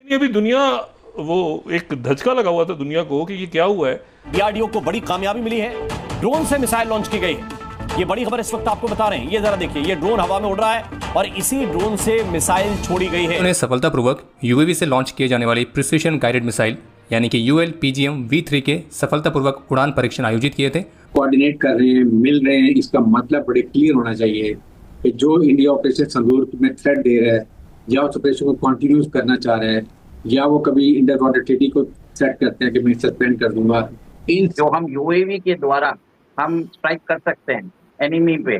ये अभी दुनिया वो एक धचका लगा हुआ था दुनिया को कि ये क्या हुआ है। डीआरडीओ को बड़ी कामयाबी मिली है, ड्रोन से मिसाइल लॉन्च की गई है। ये बड़ी खबर इस वक्त आपको बता रहे हैं, ये जरा देखिए, ये ड्रोन हवा में उड़ रहा है और इसी ड्रोन से मिसाइल छोड़ी गई है। उन्होंने सफलतापूर्वक यूएवी से लॉन्च किए जाने वाली प्रिसिशन गाइडेड मिसाइल यानी कि ULPGM V3 के सफलतापूर्वक उड़ान परीक्षण आयोजित किए थे। कोऑर्डिनेट कर रहे हैं, मिल रहे हैं, इसका मतलब बड़े क्लियर होना चाहिए कि जो इंडिया ऑपरेशन संदूर में थ्रेट दे रहा है या उस ऑपरेशन को कंटिन्यूस करना चाह रहा है या वो कभी इंडियन बॉर्डर ट्रीटी को थ्रेट करते हैं कि मैं सस्पेंड कर दूंगा, इन जो हम यूएवी के द्वारा हम स्ट्राइक कर सकते हैं एनिमी पे,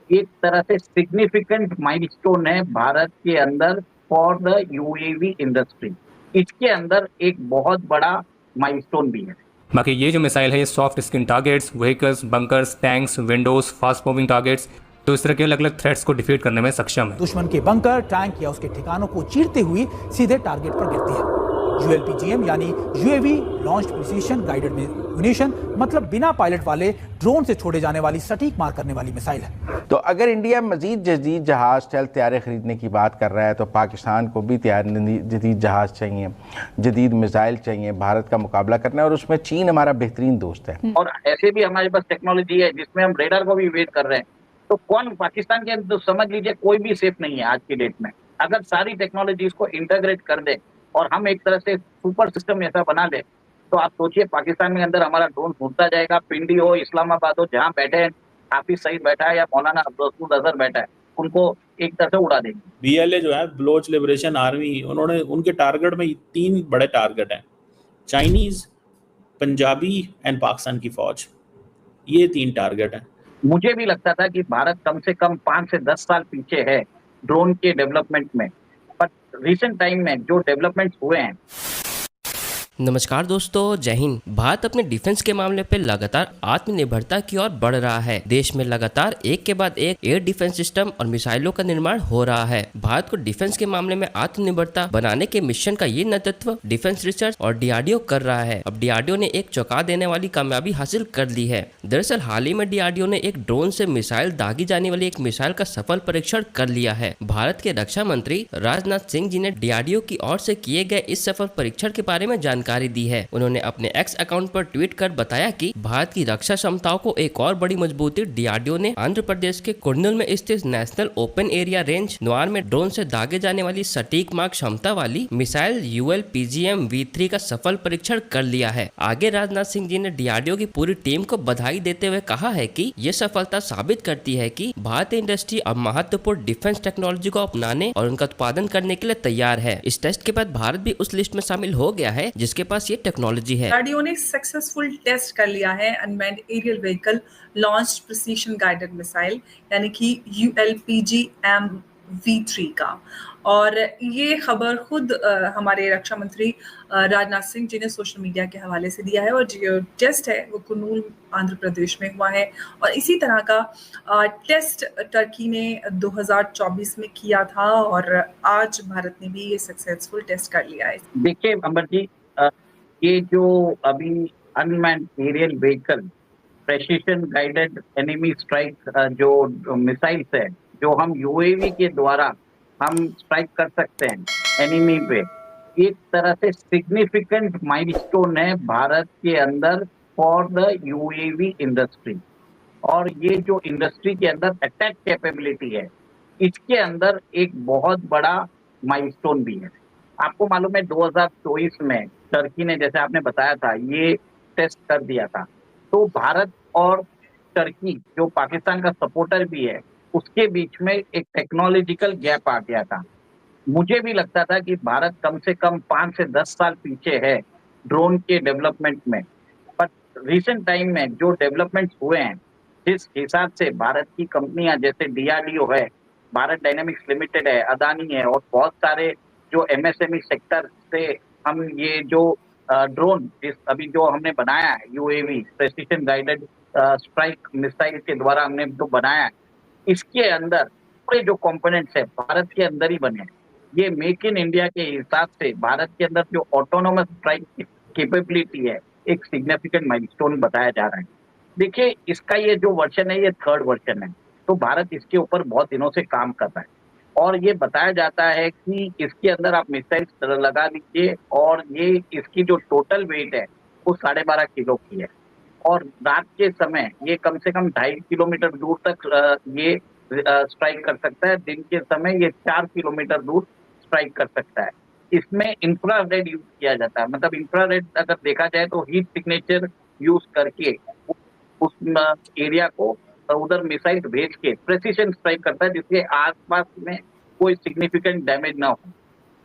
एक तरह से सिग्निफिकेंट माइलस्टोन है भारत के अंदर फॉर द यूएवी इंडस्ट्री। इसके अंदर एक बहुत बड़ा माइलस्टोन भी है। बाकी ये जो मिसाइल है ये soft skin targets, vehicles, bunkers, tanks, Windows, fast moving targets, तो इस तरह के अलग अलग थ्रेट्स को डिफीट करने में सक्षम है। दुश्मन के बंकर, टैंक या उसके ठिकानों को चीरते हुए सीधे टारगेट पर गिरती है। ULPGM यानी UAV launch precision guided munition, मतलब बिना पायलट वाले ड्रोन से छोड़े जाने वाली सटीक मार करने वाली मिसाइल है। तो अगर इंडिया मजीद जदीद जहाज स्टेल्थ तैयारे खरीदने की बात कर रहा है तो पाकिस्तान को भी जदीद जहाज चाहिए, जदीद मिसाइल चाहिए भारत का मुकाबला करना है, और उसमें चीन हमारा बेहतरीन दोस्त है। और ऐसे भी हमारे पास टेक्नोलॉजी है जिसमें हम रेडार को भी वेट कर रहे हैं। तो कौन पाकिस्तान के, तो समझ लीजिए कोई भी सेफ नहीं है आज की डेट में। अगर सारी टेक्नोलॉजीज को इंटीग्रेट कर दे और हम एक तरह से सुपर सिस्टम ऐसा बना ले, तो आप सोचिए पाकिस्तान में अंदर हमारा ड्रोन घूमता जाएगा, पिंडी हो, इस्लामाबाद हो, जहाँ बैठे हैं हाफिज सईद बैठा है या मौलाना अब्दुल अजहर बैठा है, उनको एक तरह से उड़ा देंगे। BLA जो है बलोच लिबरेशन आर्मी, उन्होंने उनके टारगेट में 3 बड़े टारगेट हैं, चाइनीज, पंजाबी एंड पाकिस्तान की फौज, ये 3 टारगेट हैं। मुझे भी लगता था कि भारत कम से कम 5 से 10 साल पीछे है ड्रोन के डेवलपमेंट में, पर रिसेंट टाइम में जो डेवलपमेंट्स हुए हैं। नमस्कार दोस्तों, जय हिंद। भारत अपने डिफेंस के मामले पर लगातार आत्मनिर्भरता की ओर बढ़ रहा है। देश में लगातार एक के बाद एक एयर डिफेंस सिस्टम और मिसाइलों का निर्माण हो रहा है। भारत को डिफेंस के मामले में आत्मनिर्भरता बनाने के मिशन का ये नेतृत्व डिफेंस रिसर्च और DRDO कर रहा है। अब DRDO ने एक चौंका देने वाली कामयाबी हासिल कर ली है। दरअसल हाल ही में DRDO ने एक ड्रोन से मिसाइल दागी जाने वाली एक मिसाइल का सफल परीक्षण कर लिया है। भारत के रक्षा मंत्री राजनाथ सिंह जी ने DRDO की ओर से किए गए इस सफल परीक्षण के बारे में जानकारी दी है। उन्होंने अपने X अकाउंट पर ट्वीट कर बताया कि भारत की रक्षा क्षमताओं को एक और बड़ी मजबूती DRDO ने आंध्र प्रदेश के कुर्नूल में स्थित national open area range noir में ड्रोन से दागे जाने वाली सटीक मार क्षमता वाली मिसाइल ULPGM V3 का सफल परीक्षण कर लिया है। आगे राजनाथ सिंह जी ने DRDO की पूरी टीम को बधाई देते हुए कहा है कि ये सफलता साबित करती है कि भारतीय इंडस्ट्री अब महत्वपूर्ण डिफेंस टेक्नोलॉजी को अपनाने और उनका उत्पादन करने के लिए तैयार है। इस टेस्ट के बाद भारत भी उस लिस्ट में शामिल हो गया है जिसके पास ये टेक्नोलॉजी है। DRDO ने सक्सेसफुल टेस्ट कर लिया है unmanned aerial vehicle launched precision guided missile यानी कि ULPGM V3 का, और ये खबर खुद हमारे रक्षा मंत्री राजनाथ सिंह जी ने सोशल मीडिया के हवाले से दिया है। और जो टेस्ट है वो कुर्नूल आंध्र प्रदेश में हुआ है और इसी तरह का टेस्ट टर्की ने 2024 में किया था और आज भारत ने भी ये सक्सेसफुल टेस्ट कर लिया है। देखिए अमर जी, ये जो अभी unmanned aerial vehicle precision guided enemy strike जो मिसाइल्स है, जो हम यूएवी के द्वारा हम स्ट्राइक कर सकते हैं एनिमी पे, एक तरह से सिग्निफिकेंट माइलस्टोन है भारत के अंदर फॉर द यूएवी इंडस्ट्री। और ये जो इंडस्ट्री के अंदर अटैक कैपेबिलिटी है, इसके अंदर एक बहुत बड़ा माइलस्टोन भी है। आपको मालूम है 2024 में टर्की ने, जैसे आपने बताया था, ये टेस्ट कर दिया था। तो भारत और टर्की, जो पाकिस्तान का सपोर्टर भी है, उसके बीच में एक टेक्नोलॉजिकल गैप आ गया था। मुझे भी लगता था कि भारत कम से कम 5 से 10 साल पीछे है ड्रोन के डेवलपमेंट में, पर रिसेंट टाइम में जो डेवलपमेंट्स हुए हैं, जिस हिसाब से भारत की कंपनियां जैसे DRDO है, भारत डायनामिक्स लिमिटेड है, अदानी है और बहुत सारे जो MSME सेक्टर से हम ये जो ड्रोन अभी जो हमने बनाया है UAV precision guided strike missile के द्वारा हमने जो बनाया है, इसके अंदर पूरे जो कंपोनेंट्स है भारत के अंदर ही बने हैं। ये मेक इन इंडिया के हिसाब से भारत के अंदर जो ऑटोनोमस स्ट्राइक कैपेबिलिटी है, एक सिग्निफिकेंट माइलस्टोन बताया जा रहा है। देखिए इसका ये जो वर्जन है, ये 3rd वर्जन है, तो भारत इसके ऊपर बहुत दिनों से काम कर रहा है और ये बताया जाता है कि इसके अंदर आप मिसाइल लगा दीजिए और ये इसकी जो टोटल वेट है वो 12.5 किलो की है और रात के समय ये कम से कम 2.5 किलोमीटर दूर तक ये स्ट्राइक कर सकता है। दिन के समय ये 4 किलोमीटर दूर स्ट्राइक कर सकता है। इसमें इंफ्रारेड यूज किया जाता है, मतलब इंफ्रारेड अगर देखा जाए तो हीट सिग्नेचर यूज करके उस एरिया को उधर मिसाइल भेज के प्रेसिशन स्ट्राइक करता है जिसके आसपास में कोई सिग्निफिकेंट डैमेज ना हो।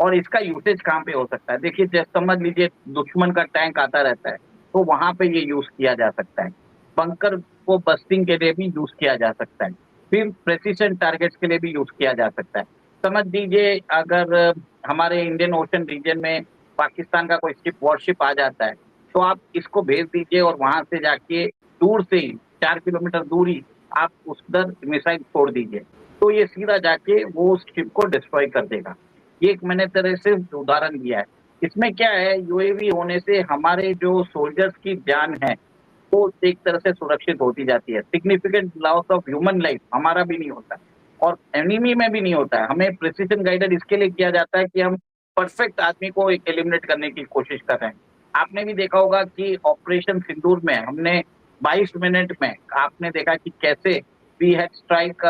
और इसका यूसेज कहाँ पे हो सकता है? देखिए, जैसे समझ लीजिए दुश्मन का टैंक आता रहता है तो वहां पे ये यूज किया जा सकता है। बंकर को बस्टिंग के लिए भी यूज किया जा सकता है, फिर प्रेसिशन टारगेट्स के लिए भी यूज किया जा सकता है। समझ लीजिए अगर हमारे इंडियन ओशन रीजन में पाकिस्तान का कोई शिप वॉरशिप आ जाता है तो आप इसको भेज दीजिए और वहां से जाके दूर से ही 4 किलोमीटर दूर ही आप उधर मिसाइल छोड़ दीजिए तो ये सीधा जाके वो उस शिप को डिस्ट्रॉय कर देगा। ये एक मैंने तरह से उदाहरण दिया है। इसमें क्या है, यूएवी होने से हमारे जो सोल्जर्स की जान है वो एक तरह से सुरक्षित होती जाती है। Significant loss of human life हमारा भी नहीं होता और एनिमी में भी नहीं होता है। हमें प्रिसीजन गाइडेड इसके लिए किया जाता है कि हम परफेक्ट आदमी को एलिमिनेट करने की कोशिश कर रहे हैं। आपने भी देखा होगा कि ऑपरेशन सिंदूर में हमने 22 मिनट में आपने देखा कि कैसे we had strike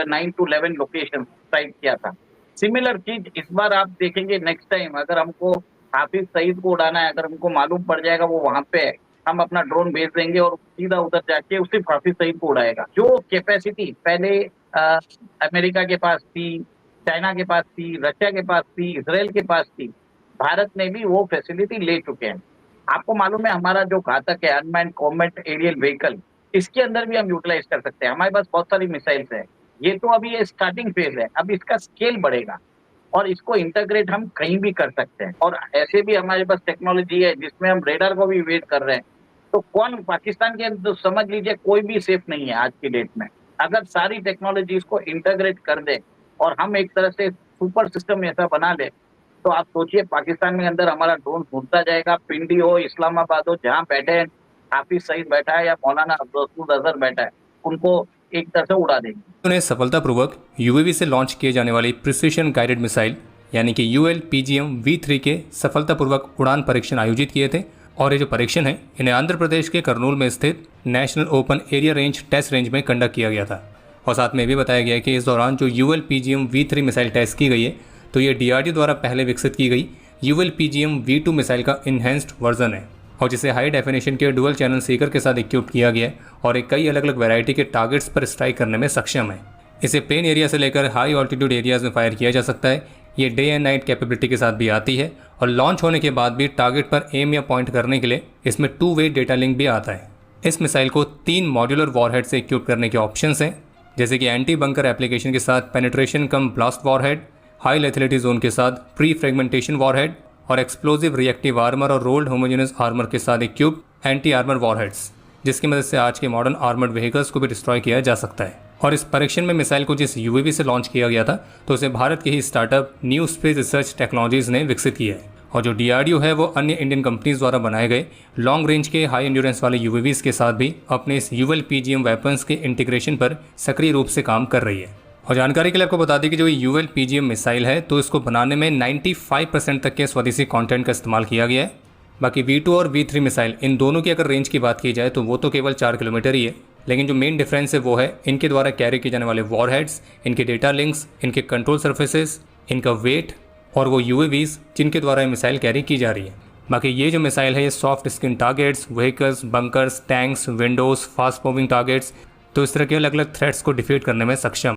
9 to 11 location strike किया था। सिमिलर चीज इस बार आप देखेंगे नेक्स्ट टाइम अगर हमको हाफिज सईद को उड़ाना है, अगर हमको मालूम पड़ जाएगा वो वहां पे है, हम अपना ड्रोन भेज देंगे और सीधा उधर जाके सिर्फ हाफिज सईद को उड़ाएगा। जो कैपेसिटी पहले अमेरिका के पास थी, चाइना के पास थी, रशिया के पास थी, इसराइल के पास थी, भारत ने भी वो फैसिलिटी ले चुके हैं। आपको मालूम है हमारा जो घातक है अनमैन्ड कॉम्बैट एरियल व्हीकल, इसके अंदर भी हम यूटिलाइज कर सकते हैं। हमारे पास बहुत सारी मिसाइल्स है। ये तो अभी ये स्टार्टिंग फेज है, अब इसका स्केल बढ़ेगा और इसको इंटीग्रेट हम कहीं भी कर सकते हैं। और ऐसे भी हमारे पास टेक्नोलॉजी है जिसमें हम रेडार को भी वेट कर रहे हैं। तो कौन पाकिस्तान के तो समझ लीजिए कोई भी सेफ नहीं है आज की डेट में। अगर सारी टेक्नोलॉजीज को इंटीग्रेट कर दे और हम एक तरह से सुपर सिस्टम ऐसा बना ले तो आप सोचिए पाकिस्तान में अंदर हमारा ड्रोन घूमता जाएगा। पिंडी हो, इस्लामाबाद हो, जहाँ बैठे हैं हाफिज सईद बैठा है या मौलाना अब्दुल अजहर बैठा है, उनको एक तरह से उड़ा देंगे। उन्हें सफलतापूर्वक यूएवी से लॉन्च किए जाने वाली प्रिसिशन गाइडेड मिसाइल यानी कि UL-PGM V3 के सफलतापूर्वक उड़ान परीक्षण आयोजित किए थे और ये जो परीक्षण है इन्हें आंध्र प्रदेश के कर्नूल में स्थित national open area range test range में कंडक्ट किया गया था। और साथ में भी बताया गया कि इस दौरान जो UL-PGM V3 मिसाइल टेस्ट की गई है तो ये DRDO द्वारा पहले विकसित की गई UL-PGM V2 मिसाइल का इन्हेंस्ड वर्जन है और जिसे हाई डेफिनेशन के डुअल चैनल सीकर के साथ इक्विप किया गया है और एक कई अलग अलग वैरायटी के टारगेट्स पर स्ट्राइक करने में सक्षम है। इसे प्लेन एरिया से लेकर हाई ऑल्टीट्यूड एरियाज में फायर किया जा सकता है। ये डे एंड नाइट कैपेबिलिटी के साथ भी आती है और लॉन्च होने के बाद भी टारगेट पर एम या पॉइंट करने के लिए इसमें 2-वे डेटा लिंक भी आता है। इस मिसाइल को 3 मॉड्यूलर वॉरहेड से इक्विप करने के ऑप्शंस हैं, जैसे कि एंटी बंकर एप्लीकेशन के साथ पेनिट्रेशन कम ब्लास्ट वॉरहेड, हाई लेथेलिटी जोन के साथ प्री फ्रेगमेंटेशन वॉरहेड और एक्सप्लोजिव रिएक्टिव आर्मर और रोल्ड होमोजेनस आर्मर के साथ इक्विप एंटी आर्मर वॉरहेड्स, जिसकी मदद से आज के मॉडर्न आर्मर्ड व्हीकल्स को भी डिस्ट्रॉय किया जा सकता है। और इस परीक्षण में मिसाइल को जिस यूएवी से लॉन्च किया गया था तो उसे भारत के ही startup New Space Research Technologies ने विकसित किया है और जो DRDO है वो अन्य इंडियन कंपनीज द्वारा बनाए गए लॉन्ग रेंज के हाई एंड्योरेंस वाले UAVs के साथ भी अपने इस UL-PGM वेपन्स के इंटीग्रेशन पर सक्रिय रूप से काम कर रही है। और जानकारी के लिए आपको बता दें कि जो UL-PGM मिसाइल है तो इसको बनाने में 95% तक के स्वदेशी कंटेंट का इस्तेमाल किया गया है। बाकी V2 और V3 मिसाइल इन दोनों की अगर रेंज की बात की जाए तो वो तो केवल 4 किलोमीटर ही है, लेकिन जो मेन डिफरेंस है वो है इनके द्वारा कैरी किए जाने वाले वॉरहेड्स, इनके डेटा लिंक्स, इनके कंट्रोल सर्फेसेस, इनका वेट और वो UAVs जिनके द्वारा ये मिसाइल कैरी की जा रही है। बाकी ये जो मिसाइल है ये soft skin targets, vehicles, bunkers, tanks, Windows, fast moving targets, तो इस तरह के अलग अलग थ्रेट्स को डिफीट करने में सक्षम